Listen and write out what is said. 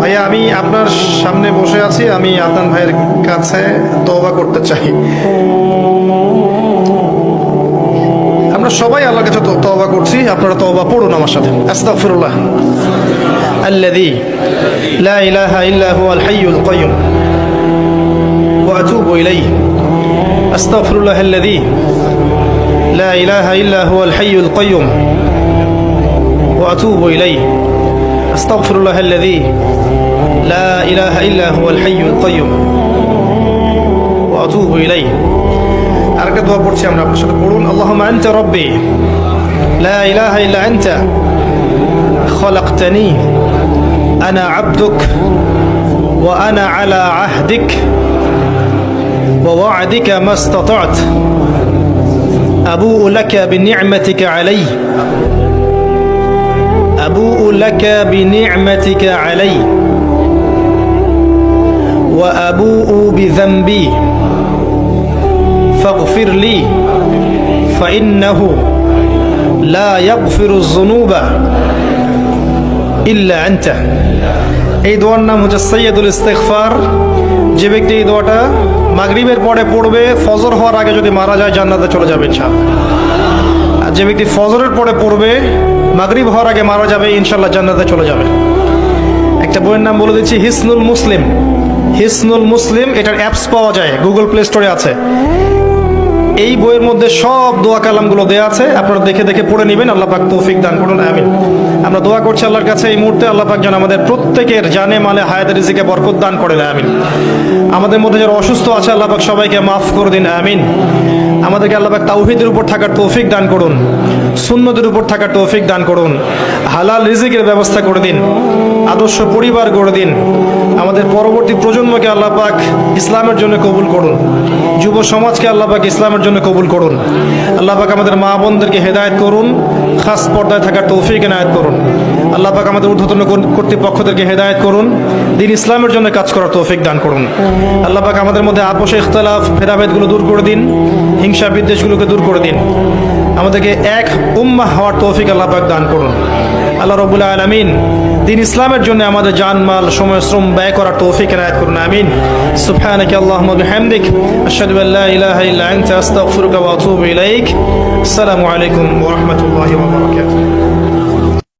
ভাইয়া, আমি আপনার সামনে বসে আছি, আমি আদনান ভাইয়ের কাছে তওবা করতে চাই। আমরা সবাই আল্লাহর কাছে তওবা করছি, আপনারা তওবা পড়ুন আমার সাথে। আস্তাগফিরুল্লাহ আল্লাযী লা ইলাহা ইল্লা হুয়াল হাইয়ুল কাইয়্যুম ওয়া আতুবু ইলাইহি। আস্তাগফিরুল্লাহ আল্লাযী লা ইলাহা ইল্লা হুয়াল হাইয়ুল কাইয়্যুম ওয়া আতুবু ইলাইহি। আস্তাগফিরুল্লাহ আল্লাযী লা ইলাহা ইল্লা হুয়াল হাইয়ুল কাইয়্যুম ওয়া আতুবু ইলাইহি। আরেকটা দোয়া পড়ছি আমরা, আপনার সাথে পড়ুন। আল্লাহুম্মা আনতা রাব্বি লা ইলাহা ইল্লা আনতা খালাকতানি আনা আবদুক ওয়া আনা আলা আহদিক ওয়া ওয়া'দিকা মাস্তাতা'ত আবু'ু লাকা বিনি'মাতিকা আলাইহি আবু'ু লাকা বিনি'মাতিকা আলাইহি ওয়া আবু'ু বিযানবি ফাগফির লি ফাইন্নাহু লা ইয়াগফিরুয যুনুবা ইল্লা আনতা। এই দোয়ার নাম হচ্ছে সাইয়্যিদুল ইস্তিগফার। যে ব্যক্তি এই দোয়াটা মাগরিবের পরে পড়বে, ফজর হওয়ার আগে যদি মারা যায় জান্নাতে চলে যাবে ইনশাআল্লাহ। আর যে ব্যক্তি ফজরের পরে পড়বে, মাগরিব হওয়ার আগে মারা যাবে, ইনশাআল্লাহ জান্নাতে চলে যাবে। একটা বইয়ের নাম বলে দিচ্ছি, হিসনুল মুসলিম। হিসনুল মুসলিম, এটার অ্যাপস পাওয়া যায়, গুগল প্লে স্টোরে আছে। এই বইয়ের মধ্যে সব দোয়া কালামগুলো দেওয়া আছে, আপনারা দেখে দেখে পড়ে নেবেন। আল্লাহ পাক তৌফিক দান করুন, আমিন। আমরা দোয়া করছি আল্লাহর কাছে এই মুহূর্তে, আল্লাহ পাক যেন আমাদের প্রত্যেকের জানে মালে হায়াতে রিজিকে বরকত দান করেন, আমিন। আমাদের মধ্যে যারা অসুস্থ আছে আল্লাহ পাক সবাইকে মাফ করে দিন, আমিন। আমাদেরকে আল্লাহ পাক তাওহীদের উপর থাকার তৌফিক দান করুন, সুন্নতের উপর থাকার তৌফিক দান করুন, হালাল রিজিকের ব্যবস্থা করে দিন, আদর্শ পরিবার গড়ে দিন। আমাদের পরবর্তী প্রজন্মকে আল্লাহ পাক ইসলামের জন্য কবুল করুন, যুব সমাজকে আল্লাহ পাক ইসলামের জন্য কবুল করুন। আল্লাহ পাক আমাদের মা বোনদেরকে হেদায়েত করুন, খাস পর্দায় থাকার তৌফিক এনায়েত করুন। আল্লাহ পাক আমাদের ঊর্ধ্বতন কর্তৃপক্ষদেরকে হেদায়েত করুন, দিন ইসলামের জন্য কাজ করার তৌফিক দান করুন। আল্লাহ পাক আমাদের মধ্যে আপোষ ইখতিলাফ ভেদাভেদগুলো দূর করে দিন, হিংসা বিদ্বেষগুলোকে দূর করে দিন। আমাদেরকে এক উম্মাহ হওয়ার তৌফিক আল্লাহ পাক দান করুন। আল্লাহ রাব্বুল আলামিন দিন ইসলামের জন্য আমাদের জানমাল সময় শ্রম ব্যয় করার তৌফিক এনায়েত করুন, আমিন। সুবহানাকা আল্লাহুম্মা বিহামদিক আশহাদু আল্লা ইলাহা ইল্লা আনতা আস্তাগফিরুকা ওয়া আতুবু ইলাইক। আসসালামু আলাইকুম ওয়া রাহমাতুল্লাহি ওয়া বারাকাতুহু।